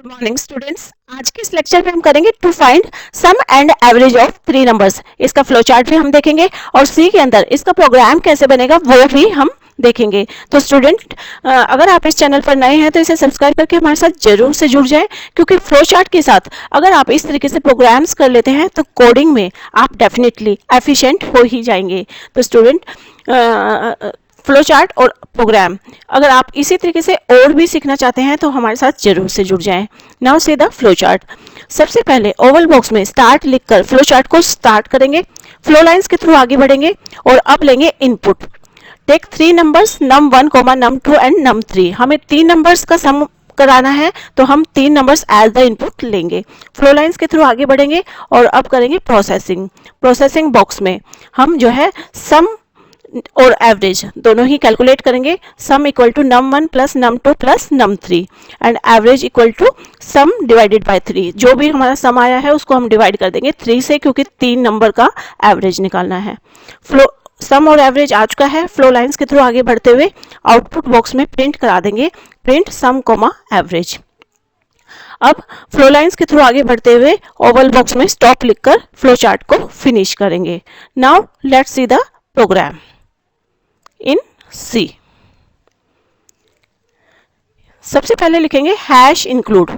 Good morning students. आज के इस लेक्चर में हम करेंगे to find sum and average of three numbers. इसका फ्लो चार्ट भी हम देखेंगे और सी के अंदर इसका प्रोग्राम कैसे बनेगा वो भी हम देखेंगे। तो स्टूडेंट, अगर आप इस चैनल पर नए हैं तो इसे सब्सक्राइब करके हमारे साथ जरूर से जुड़ जाएं, क्योंकि फ्लो चार्ट के साथ अगर आप इस तरीके से प्रोग्राम्स कर लेते हैं तो कोडिंग में आप डेफिनेटली एफिशिएंट हो ही जाएंगे। तो स्टूडेंट, फ्लो चार्ट और प्रोग्राम अगर आप इसी तरीके से और भी सीखना चाहते हैं तो हमारे साथ जरूर से जुड़ जाएं। Now see the flow chart. सबसे पहले ओवल बॉक्स में स्टार्ट लिखकर फ्लो चार्ट को स्टार्ट करेंगे, फ्लो लाइंस के थ्रू आगे बढ़ेंगे और अब लेंगे input. Take three numbers num1, num2 and num3। हमें तीन नंबर्स का सम कराना है तो हम तीन नंबर्स एज द इनपुट लेंगे। फ्लो लाइंस के थ्रू आगे बढ़ेंगे और अब करेंगे प्रोसेसिंग। प्रोसेसिंग बॉक्स में हम जो है सम और एवरेज दोनों ही कैलकुलेट करेंगे। Sum equal to num1 plus num2 plus num3 and average equal to sum divided by 3। जो भी हमारा सम आया है उसको हम डिवाइड कर देंगे 3 से, क्योंकि तीन नंबर का एवरेज निकालना है। फ्लो सम और एवरेज आ चुका है। फ्लो लाइंस के थ्रू आगे बढ़ते हुए आउटपुट बॉक्स में प्रिंट करा देंगे, प्रिंट सम कॉमा एवरेज। अब फ्लो लाइंस के थ्रू आगे बढ़ते हुए ओवल बॉक्स में स्टॉप लिखकर फ्लो चार्ट को फिनिश करेंगे। Now let's see the program in C. सबसे पहले लिखेंगे हैश इंक्लूड।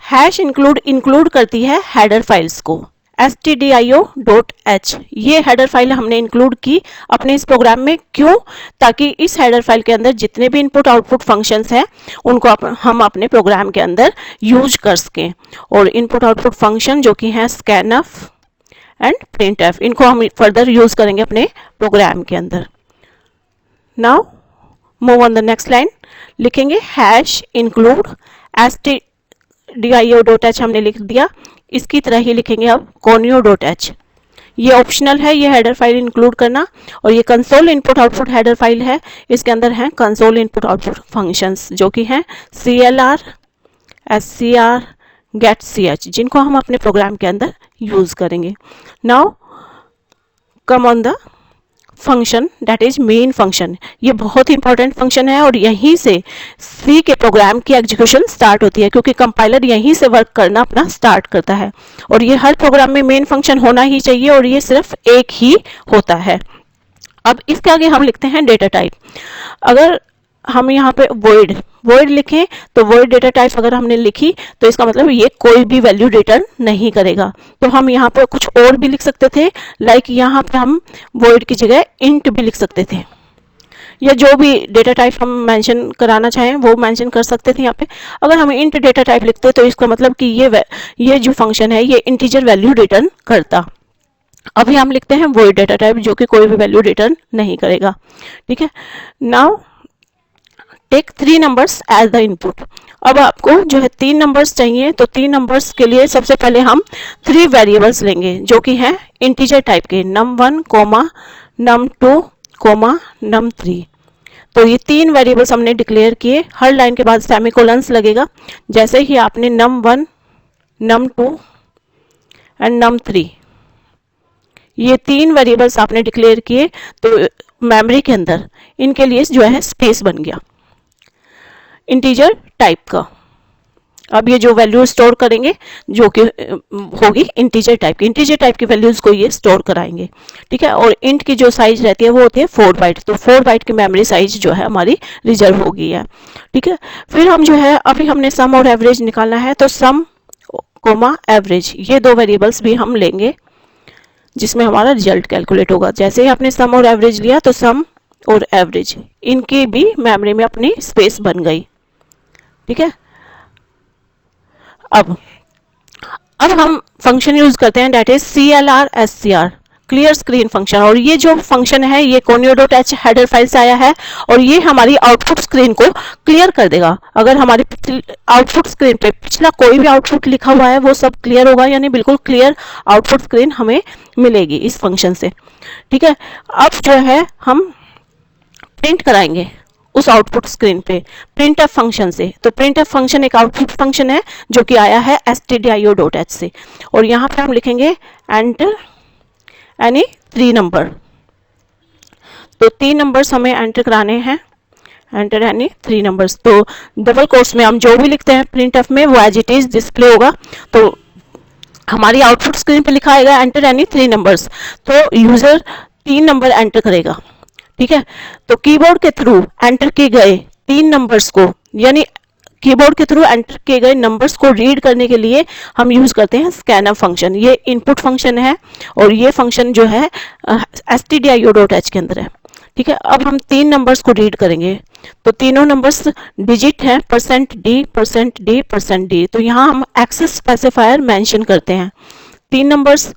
हैश इंक्लूड करती है हेडर फाइल्स को। stdio.h ये हेडर फाइल हमने इंक्लूड की अपने इस प्रोग्राम में। क्यों? ताकि इस हेडर फाइल के अंदर जितने भी इनपुट आउटपुट फंक्शंस हैं उनको हम अपने प्रोग्राम के अंदर यूज कर सकें। और इनपुट आउटपुट फंक्शन जो कि हैं स्कैनफ एंड प्रिंटफ, इनको हम फर्दर यूज करेंगे अपने प्रोग्राम के अंदर। Now move on the next line. लिखेंगे हैश इंक्लूड stdio.h हमने लिख दिया। इसकी तरह ही लिखेंगे अब conio.h। ये ऑप्शनल है ये हेडर फाइल इंक्लूड करना, और ये console input output header file है। इसके अंदर हैं कंसोल इनपुट आउटपुट फंक्शंस जो कि हैं clr, scr, getch, जिनको हम अपने प्रोग्राम के अंदर यूज करेंगे। Now come on the function that is main function. ये बहुत ही इंपॉर्टेंट फंक्शन है और यहीं से सी के प्रोग्राम की एग्जीक्यूशन स्टार्ट होती है, क्योंकि कंपाइलर यहीं से वर्क करना अपना स्टार्ट करता है। और ये हर प्रोग्राम में मेन फंक्शन होना ही चाहिए और ये सिर्फ एक ही होता है। अब इसके आगे हम लिखते हैं डेटा टाइप। अगर हम यहाँ पे void लिखें तो void डेटा टाइप अगर हमने लिखी तो इसका मतलब ये कोई भी वैल्यू रिटर्न नहीं करेगा। तो हम यहाँ पे कुछ और भी लिख सकते थे, लाइक यहाँ पे हम void की जगह int भी लिख सकते थे, या जो भी डेटा टाइप हम मेंशन कराना चाहें वो मेंशन कर सकते थे। यहाँ पे अगर हम int डेटा टाइप लिखते तो इसका मतलब कि ये जो फंक्शन है ये इंटीजर वैल्यू रिटर्न करता। अभी हम लिखते हैं void डेटा टाइप जो कि कोई भी वैल्यू रिटर्न नहीं करेगा। ठीक है। Now take three numbers as the input. अब आपको जो है तीन नंबर्स चाहिए, तो तीन नंबर्स के लिए सबसे पहले हम थ्री वेरिएबल्स लेंगे जो कि हैं इंटीजर टाइप के, num1, num2, num3। तो ये तीन वेरिएबल्स हमने डिक्लेयर किए। हर लाइन के बाद सेमीकोलंस लगेगा। जैसे ही आपने num1, num2 एंड num3 ये तीन वेरिएबल्स आपने डिक्लेयर किए तो मेमोरी के अंदर इनके लिए जो है स्पेस बन गया इंटीजर टाइप का। अब ये जो वैल्यू स्टोर करेंगे जो कि होगी इंटीजर टाइप की वैल्यूज को ये स्टोर कराएंगे। ठीक है। और इंट की जो साइज रहती है वो होती है 4 बाइट। तो 4 बाइट की मेमोरी साइज जो है हमारी रिजर्व हो गई है। ठीक है। फिर हम जो है अभी हमने सम और एवरेज निकालना है, तो सम कोमा एवरेज ये दो वेरिएबल्स भी हम लेंगे जिसमें हमारा रिजल्ट कैलकुलेट होगा। जैसे ही आपने सम और एवरेज लिया तो सम और एवरेज इनकी भी मेमोरी में अपनी स्पेस बन गई। ठीक है। अब हम फंक्शन यूज करते हैं that is clr scr, clear screen function. और ये जो फंक्शन है ये conio.h हेडर फाइल से आया है और ये हमारी आउटपुट स्क्रीन को क्लियर कर देगा। अगर हमारी आउटपुट स्क्रीन पे पिछला कोई भी आउटपुट लिखा हुआ है वो सब क्लियर होगा, यानी बिल्कुल क्लियर आउटपुट स्क्रीन हमें मिलेगी इस फंक्शन से। ठीक है। अब जो है हम प्रिंट कराएंगे उस आउटपुट स्क्रीन पे प्रिंटफ फंक्शन से। तो प्रिंटफ फंक्शन एक आउटपुट फंक्शन है जो कि आया है stdio.h से। और यहाँ पे हम लिखेंगे एंटर एनी थ्री नंबर। तो तीन नंबर्स हमें एंटर कराने हैं एंटर एनी 3 नंबर्स। तो डबल कोट्स में हम जो भी लिखते हैं प्रिंटफ में वो एज इट इज डिस्प्ले होगा। तो हमारी आउटपुट स्क्रीन पे लिखा आएगा एंटर एनी 3 नंबर्स, तो यूजर 3 नंबर एंटर करेगा। ठीक है, तो कीबोर्ड के थ्रू एंटर किए गए 3 नंबर्स को, यानी कीबोर्ड के थ्रू एंटर किए गए नंबर्स को रीड करने के लिए हम यूज करते हैं स्कैनअप फंक्शन। ये इनपुट फंक्शन है और ये फंक्शन जो है stdio.h के अंदर है। ठीक है, अब हम 3 नंबर्स को रीड करेंगे, तो तीनों नंबर्स डिजिट हैं %d %d %d। तो यहाँ हम एक्सेस स्पेसिफायर मेंशन करते हैं। 3 नंबर्स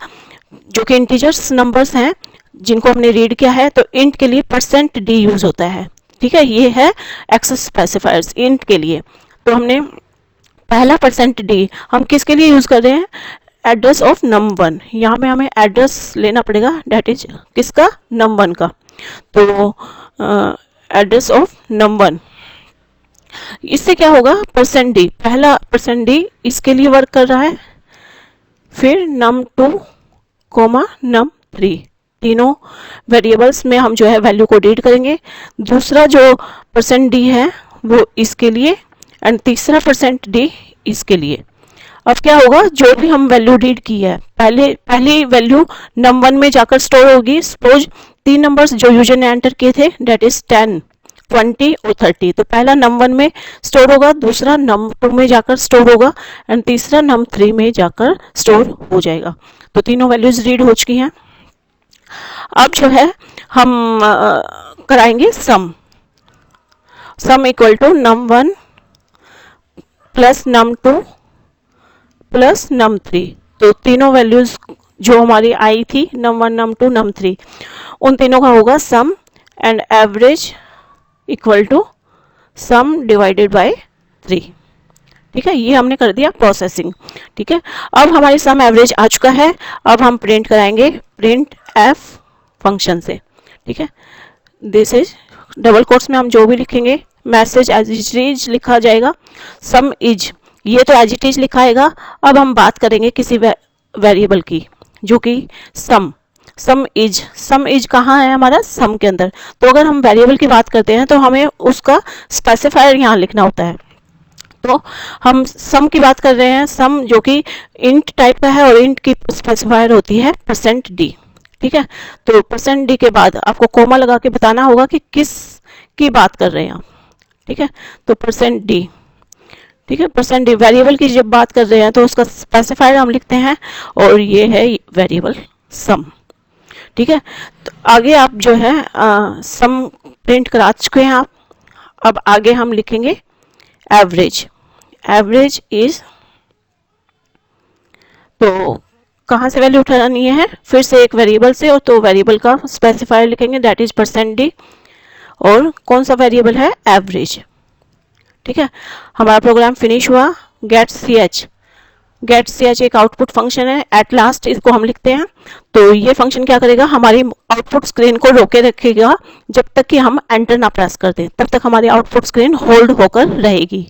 जो कि इंटीजर्स नंबर्स हैं जिनको हमने रीड किया है, तो इंट के लिए %d यूज होता है। ठीक है, ये है एक्सेस स्पेसिफायर्स इंट के लिए। तो हमने पहला %d हम किसके लिए यूज कर रहे हैं, एड्रेस ऑफ num1। यहाँ पे हमें एड्रेस लेना पड़ेगा, डेट इज किसका, num1 का। तो एड्रेस ऑफ num1, इससे क्या होगा, %d, पहला %d इसके लिए वर्क कर रहा है, फिर num2 num3 तीनों वेरिएबल्स में हम जो है वैल्यू को रीड करेंगे। दूसरा जो %d है वो इसके लिए एंड तीसरा %d इसके लिए। अब क्या होगा, जो भी हम वैल्यू रीड की है, पहली वैल्यू num1 में जाकर स्टोर होगी। सपोज 3 नंबर्स जो यूजर ने एंटर किए थे, डेट इज 10 20 और 30। तो पहला num1 में स्टोर होगा, दूसरा num2 में जाकर स्टोर होगा एंड तीसरा num3 में जाकर स्टोर हो जाएगा। तो तीनों वैल्यूज रीड हो चुकी हैं। अब जो है हम कराएंगे sum equal to num1 plus num2 plus num3। तो तीनों वैल्यूज जो हमारी आई थी num1 num2 num3, उन तीनों का होगा sum and average equal to sum divided by 3। ठीक है, ये हमने कर दिया प्रोसेसिंग। ठीक है, अब हमारी सम एवरेज आ चुका है। अब हम प्रिंट कराएंगे प्रिंट एफ फंक्शन से। ठीक है, दिस इज डबल कोट्स में हम जो भी लिखेंगे मैसेज एज इट इज लिखा जाएगा, सम इज, ये तो एज इट इज लिखा आएगा। अब हम बात करेंगे किसी वेरिएबल की जो कि सम इज कहाँ है हमारा, सम के अंदर। तो अगर हम वेरिएबल की बात करते हैं तो हमें उसका स्पेसिफायर यहाँ लिखना होता है। तो हम सम की बात कर रहे हैं, सम जो कि इंट टाइप का है और इंट की स्पेसिफायर होती है %d। ठीक है, तो %d के बाद आपको कोमा लगा के बताना होगा कि किस की बात कर रहे हैं आप। ठीक है, तो %d, ठीक है, %d वेरिएबल की जब बात कर रहे हैं तो उसका स्पेसिफायर हम लिखते हैं और ये है वेरिएबल सम। ठीक है, तो आगे आप जो है सम प्रिंट करा चुके हैं आप। अब आगे हम लिखेंगे एवरेज इज, तो कहाँ से वैल्यू उठानी है, फिर से एक वेरिएबल से, और तो वेरिएबल का स्पेसिफायर लिखेंगे दैट इज %d और कौन सा वेरिएबल है, एवरेज। ठीक है, हमारा प्रोग्राम फिनिश हुआ। गेट ch एक आउटपुट फंक्शन है, एट लास्ट इसको हम लिखते हैं। तो ये फंक्शन क्या करेगा, हमारी आउटपुट स्क्रीन को रोके रखेगा जब तक कि हम एंटर ना प्रेस कर दें, तब तक हमारी आउटपुट स्क्रीन होल्ड होकर रहेगी।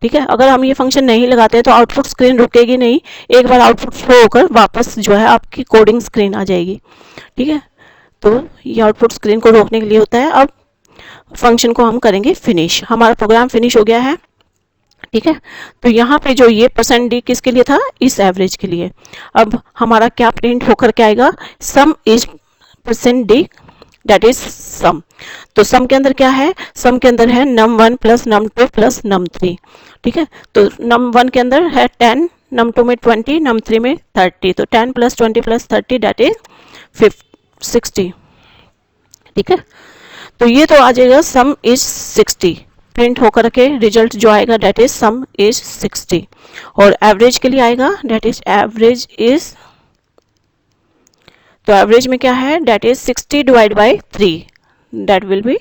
ठीक है, अगर हम ये फंक्शन नहीं लगाते तो आउटपुट स्क्रीन रुकेगी नहीं, एक बार आउटपुट फ्लो होकर वापस जो है आपकी कोडिंग स्क्रीन आ जाएगी। ठीक है, तो ये आउटपुट स्क्रीन को रोकने के लिए होता है। अब फंक्शन को हम करेंगे फिनिश। हमारा प्रोग्राम फिनिश हो गया है। ठीक है, तो यहाँ पे जो ये %d किसके लिए था, इस एवरेज के लिए। अब हमारा क्या प्रिंट होकर के आएगा, sum is %d that is sum. तो सम के अंदर क्या है, सम के अंदर है num1 plus num2 plus num3। ठीक है, तो num1 के अंदर है 10, num2 में 20, num3 में 30। तो 10 प्लस 20 प्लस 30 दैट इज 60। ठीक है, तो ये तो आ जाएगा सम इज 60, प्रिंट होकर के रिजल्ट जो आएगा दैट इज सम इज 60। और एवरेज के लिए आएगा दैट इज एवरेज इज, तो एवरेज में क्या है, that is 60 divide by 3, that will be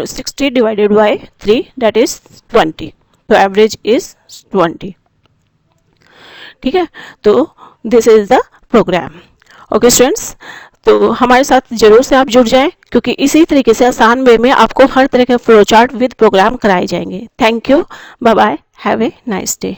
60 divided by 3 that is 20। तो एवरेज इज 20। ठीक है, तो this is the program. Okay students, तो हमारे साथ जरूर से आप जुड़ जाएं, क्योंकि इसी तरीके से आसान वे में आपको हर तरह के फ्लो चार्ट विद प्रोग्राम कराए जाएंगे। Thank you, bye bye, have a nice day.